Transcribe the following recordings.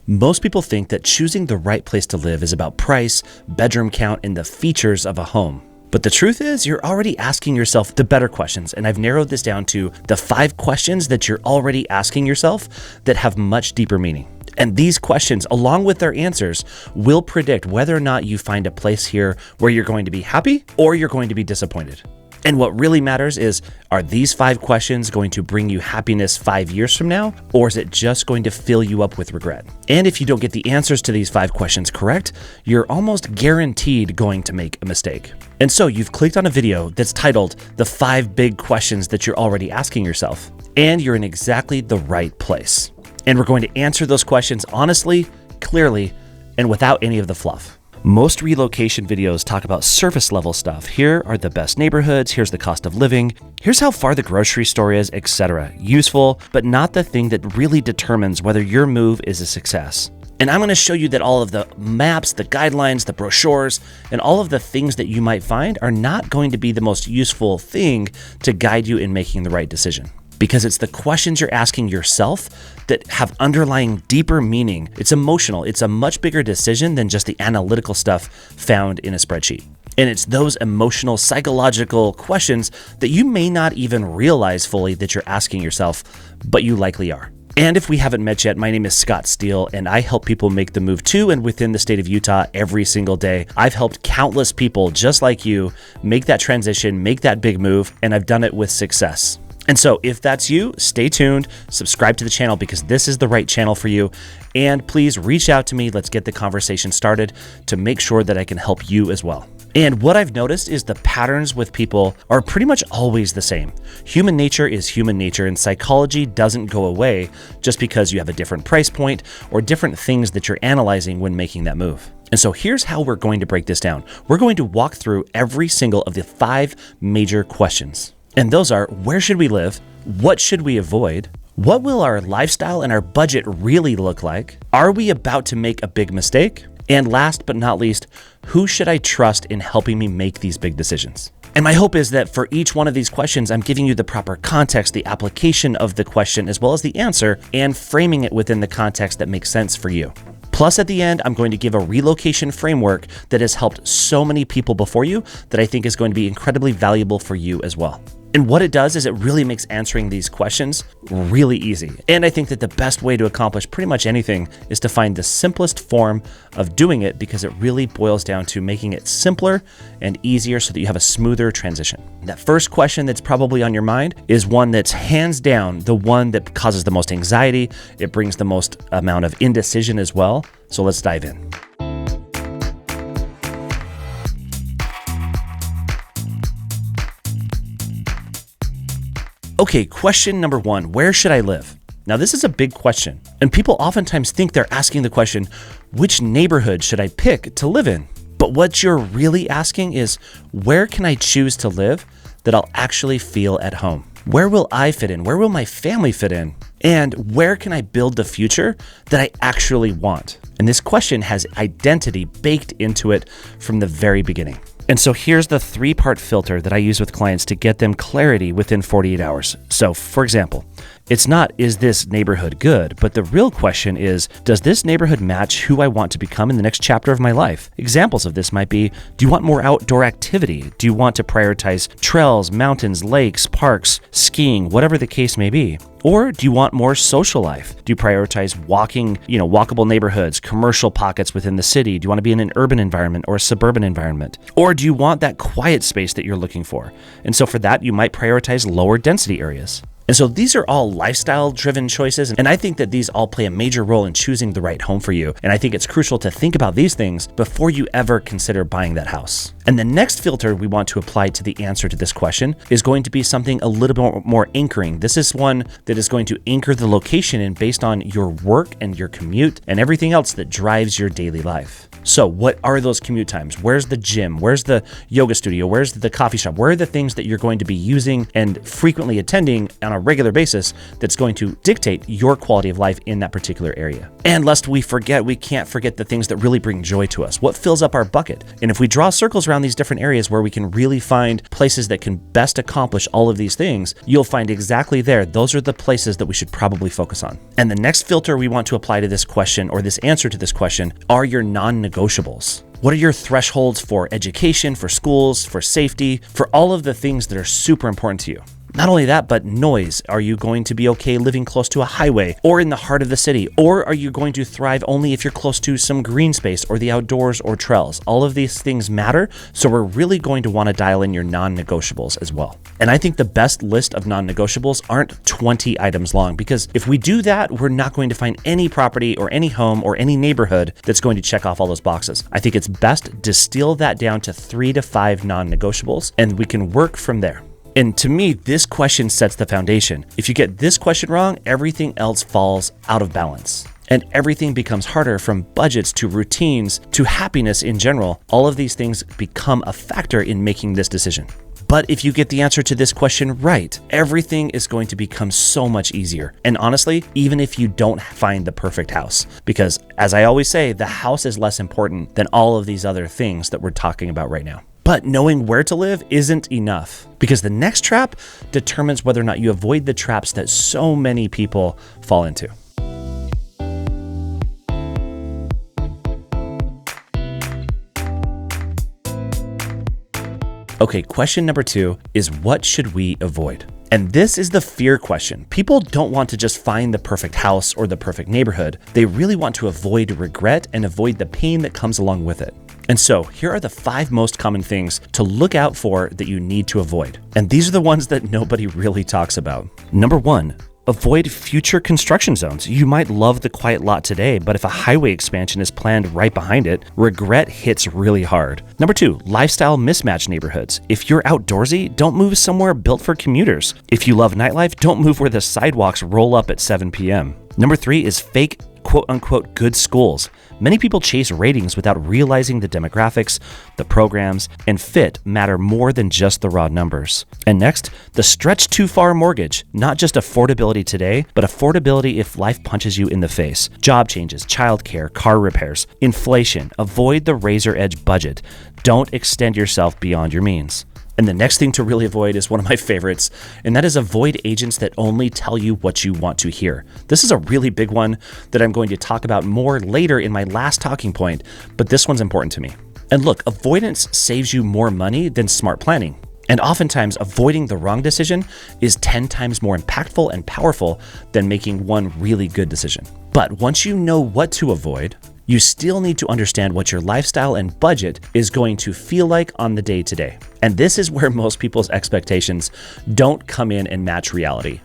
Most people think that choosing the right place to live is about price, bedroom count, and the features of a home. But the truth is, you're already asking yourself the better questions, and I've narrowed this down to the 5 questions that you're already asking yourself that have much deeper meaning. And these questions, along with their answers, will predict whether or not you find a place here where you're going to be happy or you're going to be disappointed. And what really matters is, are these 5 questions going to bring you happiness 5 years from now, or is it just going to fill you up with regret? And if you don't get the answers to these 5 questions correct, you're almost guaranteed going to make a mistake. And so you've clicked on a video that's titled The 5 Big Questions That You're Already Asking Yourself, and you're in exactly the right place. And we're going to answer those questions honestly, clearly, and without any of the fluff. Most relocation videos talk about surface level stuff. Here are the best neighborhoods, here's the cost of living, here's how far the grocery store is, etc. Useful, but not the thing that really determines whether your move is a success. And I'm going to show you that all of the maps, the guidelines, the brochures, and all of the things that you might find are not going to be the most useful thing to guide you in making the right decision. Because it's the questions you're asking yourself that have underlying deeper meaning. It's emotional. It's a much bigger decision than just the analytical stuff found in a spreadsheet. And it's those emotional, psychological questions that you may not even realize fully that you're asking yourself, but you likely are. And if we haven't met yet, my name is Scott Steele, and I help people make the move to and within the state of Utah every single day. I've helped countless people just like you make that transition, make that big move, and I've done it with success. And so if that's you, stay tuned, subscribe to the channel because this is the right channel for you. And please reach out to me. Let's get the conversation started to make sure that I can help you as well. And what I've noticed is the patterns with people are pretty much always the same. Human nature is human nature, and psychology doesn't go away just because you have a different price point or different things that you're analyzing when making that move. And so here's how we're going to break this down. We're going to walk through every single of the 5 major questions. And those are, where should we live? What should we avoid? What will our lifestyle and our budget really look like? Are we about to make a big mistake? And last but not least, who should I trust in helping me make these big decisions? And my hope is that for each one of these questions, I'm giving you the proper context, the application of the question, as well as the answer, and framing it within the context that makes sense for you. Plus, at the end, I'm going to give a relocation framework that has helped so many people before you that I think is going to be incredibly valuable for you as well. And what it does is it really makes answering these questions really easy. And I think that the best way to accomplish pretty much anything is to find the simplest form of doing it, because it really boils down to making it simpler and easier so that you have a smoother transition. That first question that's probably on your mind is one that's hands down the one that causes the most anxiety. It brings the most amount of indecision as well. So let's dive in. Okay, question number 1, where should I live? Now, this is a big question, and people oftentimes think they're asking the question, which neighborhood should I pick to live in? But what you're really asking is, where can I choose to live that I'll actually feel at home? Where will I fit in? Where will my family fit in? And where can I build the future that I actually want? And this question has identity baked into it from the very beginning. And so here's the 3-part filter that I use with clients to get them clarity within 48 hours. So for example, it's not, is this neighborhood good? But the real question is, does this neighborhood match who I want to become in the next chapter of my life? Examples of this might be, do you want more outdoor activity? Do you want to prioritize trails, mountains, lakes, parks, skiing, whatever the case may be? Or do you want more social life? Do you prioritize walking, walkable neighborhoods, commercial pockets within the city? Do you want to be in an urban environment or a suburban environment? Or do you want that quiet space that you're looking for? And so for that, you might prioritize lower density areas. And so these are all lifestyle-driven choices, and I think that these all play a major role in choosing the right home for you. And I think it's crucial to think about these things before you ever consider buying that house. And the next filter we want to apply to the answer to this question is going to be something a little bit more anchoring. This is one that is going to anchor the location in based on your work and your commute and everything else that drives your daily life. So what are those commute times? Where's the gym? Where's the yoga studio? Where's the coffee shop? Where are the things that you're going to be using and frequently attending on a regular basis that's going to dictate your quality of life in that particular area? And lest we forget, we can't forget the things that really bring joy to us. What fills up our bucket? And if we draw circles around around these different areas where we can really find places that can best accomplish all of these things, you'll find exactly there, those are the places that we should probably focus on. And the next filter we want to apply to this question, or this answer to this question, are your non-negotiables. What are your thresholds for education, for schools, for safety, for all of the things that are super important to you? Not only that, but noise. Are you going to be okay living close to a highway or in the heart of the city? Or are you going to thrive only if you're close to some green space or the outdoors or trails? All of these things matter, so we're really going to want to dial in your non-negotiables as well. And I think the best list of non-negotiables aren't 20 items long, because if we do that, we're not going to find any property or any home or any neighborhood that's going to check off all those boxes. I think it's best to distill that down to 3 to 5 non-negotiables, and we can work from there. And to me, this question sets the foundation. If you get this question wrong, everything else falls out of balance. And everything becomes harder, from budgets to routines to happiness in general. All of these things become a factor in making this decision. But if you get the answer to this question right, everything is going to become so much easier. And honestly, even if you don't find the perfect house, because as I always say, the house is less important than all of these other things that we're talking about right now. But knowing where to live isn't enough, because the next trap determines whether or not you avoid the traps that so many people fall into. Okay, question number 2 is, what should we avoid? And this is the fear question. People don't want to just find the perfect house or the perfect neighborhood. They really want to avoid regret and avoid the pain that comes along with it. And so here are the 5 most common things to look out for that you need to avoid. And these are the ones that nobody really talks about. Number 1, avoid future construction zones. You might love the quiet lot today, but if a highway expansion is planned right behind it, regret hits really hard. Number 2, lifestyle mismatch neighborhoods. If you're outdoorsy, don't move somewhere built for commuters. If you love nightlife, don't move where the sidewalks roll up at 7 p.m. Number 3 is fake quote-unquote good schools. Many people chase ratings without realizing the demographics, the programs, and fit matter more than just the raw numbers. And next, the stretch too far mortgage. Not just affordability today, but affordability if life punches you in the face. Job changes, childcare, car repairs, inflation. Avoid the razor edge budget. Don't extend yourself beyond your means. And the next thing to really avoid is one of my favorites, and that is avoid agents that only tell you what you want to hear. This is a really big one that I'm going to talk about more later in my last talking point, but this one's important to me. And look, avoidance saves you more money than smart planning. And oftentimes, avoiding the wrong decision is 10 times more impactful and powerful than making one really good decision. But once you know what to avoid, you still need to understand what your lifestyle and budget is going to feel like on the day-to-day. And this is where most people's expectations don't come in and match reality.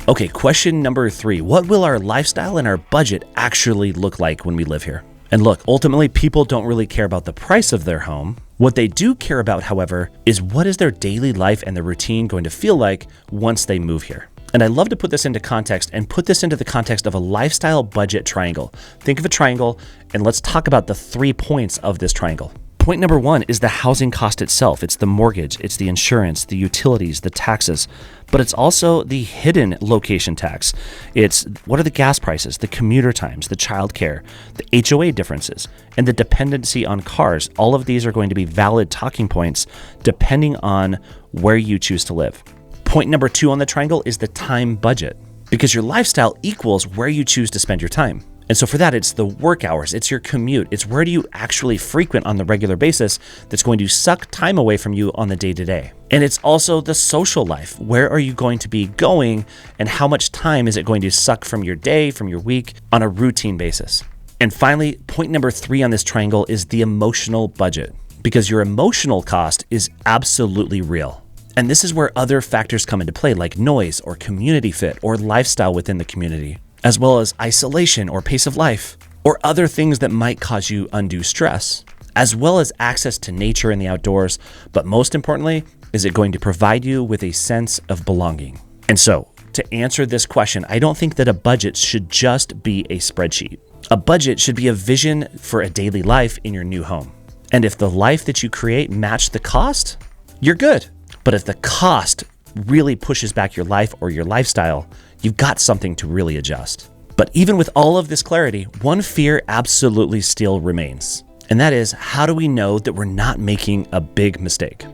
Okay, question number 3. What will our lifestyle and our budget actually look like when we live here? And look, ultimately, people don't really care about the price of their home. What they do care about, however, is what is their daily life and their routine going to feel like once they move here. And I love to put this into context and put this into the context of a lifestyle budget triangle. Think of a triangle, and let's talk about the 3 points of this triangle. Point number 1 is the housing cost itself. It's the mortgage, it's the insurance, the utilities, the taxes, but it's also the hidden location tax. It's what are the gas prices, the commuter times, the childcare, the HOA differences, and the dependency on cars. All of these are going to be valid talking points depending on where you choose to live. Point number 2 on the triangle is the time budget, because your lifestyle equals where you choose to spend your time. And so for that, it's the work hours, it's your commute, it's where do you actually frequent on the regular basis that's going to suck time away from you on the day-to-day. And it's also the social life. Where are you going to be going, and how much time is it going to suck from your day, from your week, on a routine basis? And finally, point number 3 on this triangle is the emotional budget, because your emotional cost is absolutely real. And this is where other factors come into play, like noise or community fit or lifestyle within the community, as well as isolation or pace of life, or other things that might cause you undue stress, as well as access to nature and the outdoors. But most importantly, is it going to provide you with a sense of belonging? And so, to answer this question, I don't think that a budget should just be a spreadsheet. A budget should be a vision for a daily life in your new home. And if the life that you create match the cost, you're good. But if the cost really pushes back your life or your lifestyle, you've got something to really adjust. But even with all of this clarity, one fear absolutely still remains. And that is, how do we know that we're not making a big mistake?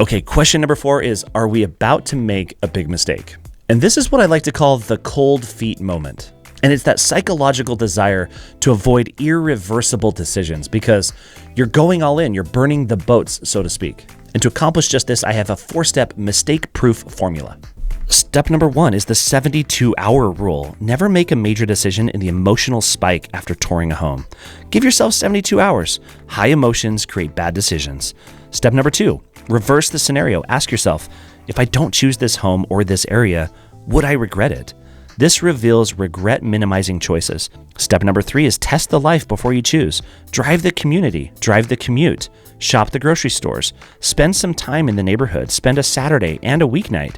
Okay, question number 4 is, are we about to make a big mistake? And this is what I like to call the cold feet moment. And it's that psychological desire to avoid irreversible decisions because you're going all in, you're burning the boats, so to speak. And to accomplish just this, I have a 4-step mistake-proof formula. Step number 1 is the 72-hour rule. Never make a major decision in the emotional spike after touring a home. Give yourself 72 hours. High emotions create bad decisions. Step number 2, reverse the scenario. Ask yourself, if I don't choose this home or this area, would I regret it? This reveals regret minimizing choices. Step number 3 is test the life before you choose. Drive the community, drive the commute, shop the grocery stores, spend some time in the neighborhood, spend a Saturday and a weeknight.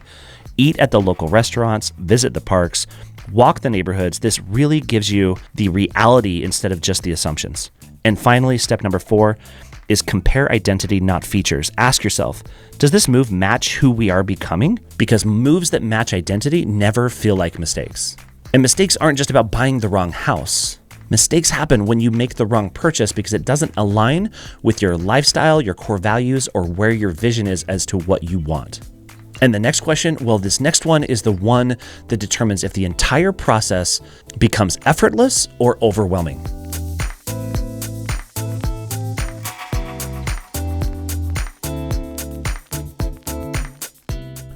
Eat at the local restaurants, visit the parks, walk the neighborhoods. This really gives you the reality instead of just the assumptions. And finally, step number 4 is compare identity, not features. Ask yourself, does this move match who we are becoming? Because moves that match identity never feel like mistakes. And mistakes aren't just about buying the wrong house. Mistakes happen when you make the wrong purchase because it doesn't align with your lifestyle, your core values, or where your vision is as to what you want. And the next question, well, this next one is the one that determines if the entire process becomes effortless or overwhelming.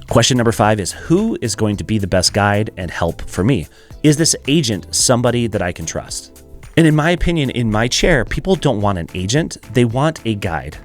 Question number 5 is, who is going to be the best guide and help for me? Is this agent somebody that I can trust? And in my opinion, in my chair, people don't want an agent, they want a guide.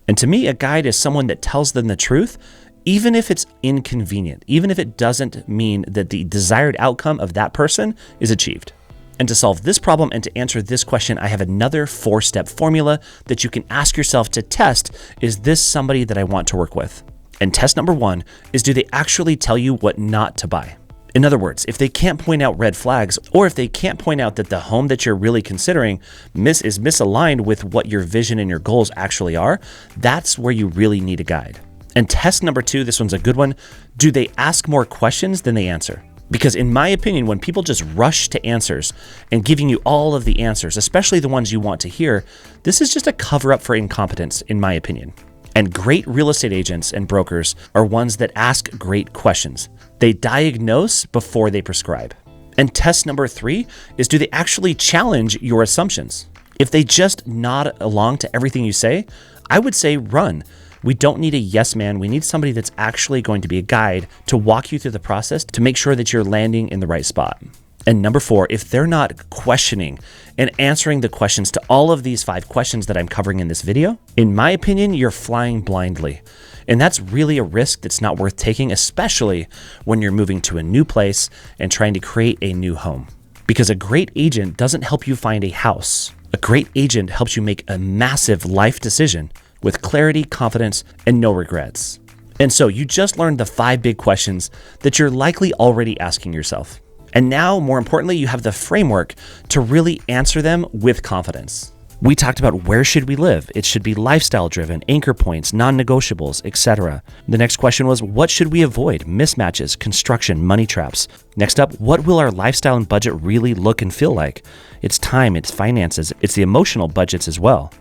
And to me, a guide is someone that tells them the truth, even if it's inconvenient, even if it doesn't mean that the desired outcome of that person is achieved. And to solve this problem and to answer this question, I have another 4-step formula that you can ask yourself to test, is this somebody that I want to work with? And test number 1 is, do they actually tell you what not to buy? In other words, if they can't point out red flags, or if they can't point out that the home that you're really considering is misaligned with what your vision and your goals actually are, that's where you really need a guide. And test number 2, this one's a good one. Do they ask more questions than they answer? Because in my opinion, when people just rush to answers and giving you all of the answers, especially the ones you want to hear, this is just a cover up for incompetence, in my opinion. And great real estate agents and brokers are ones that ask great questions. They diagnose before they prescribe. And test number 3 is, do they actually challenge your assumptions? If they just nod along to everything you say, I would say run. We don't need a yes man. We need somebody that's actually going to be a guide to walk you through the process to make sure that you're landing in the right spot. And number 4, if they're not questioning and answering the questions to all of these 5 questions that I'm covering in this video, in my opinion, you're flying blindly. And that's really a risk that's not worth taking, especially when you're moving to a new place and trying to create a new home. Because a great agent doesn't help you find a house. A great agent helps you make a massive life decision with clarity, confidence, and no regrets. And so you just learned the 5 big questions that you're likely already asking yourself. And now, more importantly, you have the framework to really answer them with confidence. We talked about where should we live? It should be lifestyle driven, anchor points, non-negotiables, etc. The next question was, what should we avoid? Mismatches, construction, money traps. Next up, what will our lifestyle and budget really look and feel like? It's time, it's finances, it's the emotional budgets as well.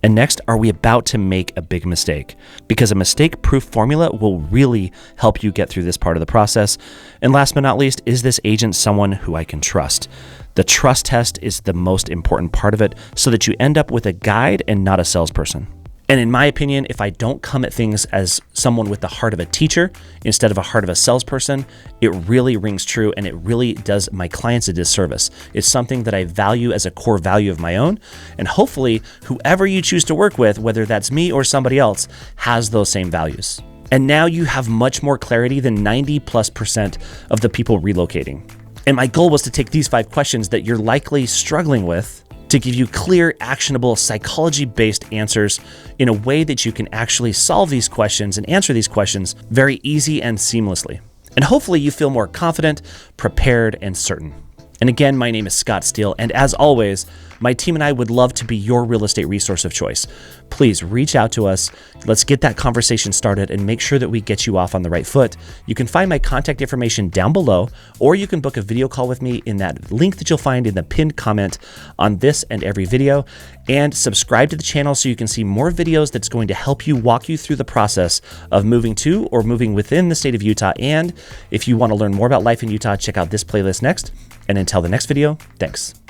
And next, are we about to make a big mistake? Because a mistake-proof formula will really help you get through this part of the process. And last but not least, is this agent someone who I can trust? The trust test is the most important part of it so that you end up with a guide and not a salesperson. And in my opinion, if I don't come at things as someone with the heart of a teacher instead of a heart of a salesperson, it really rings true and it really does my clients a disservice. It's something that I value as a core value of my own. And hopefully, whoever you choose to work with, whether that's me or somebody else, has those same values. And now you have much more clarity than 90+% of the people relocating. And my goal was to take these 5 questions that you're likely struggling with to give you clear, actionable, psychology-based answers in a way that you can actually solve these questions and answer these questions very easy and seamlessly. And hopefully you feel more confident, prepared, and certain. And again, my name is Scott Steele, and as always, My team and I would love to be your real estate resource of choice. Please reach out to us. Let's get that conversation started and make sure that we get you off on the right foot. You can find my contact information down below, or you can book a video call with me in that link that you'll find in the pinned comment on this and every video. And subscribe to the channel so you can see more videos that's going to help you walk you through the process of moving to or moving within the state of Utah. And if you want to learn more about life in Utah, check out this playlist next. And until the next video, thanks.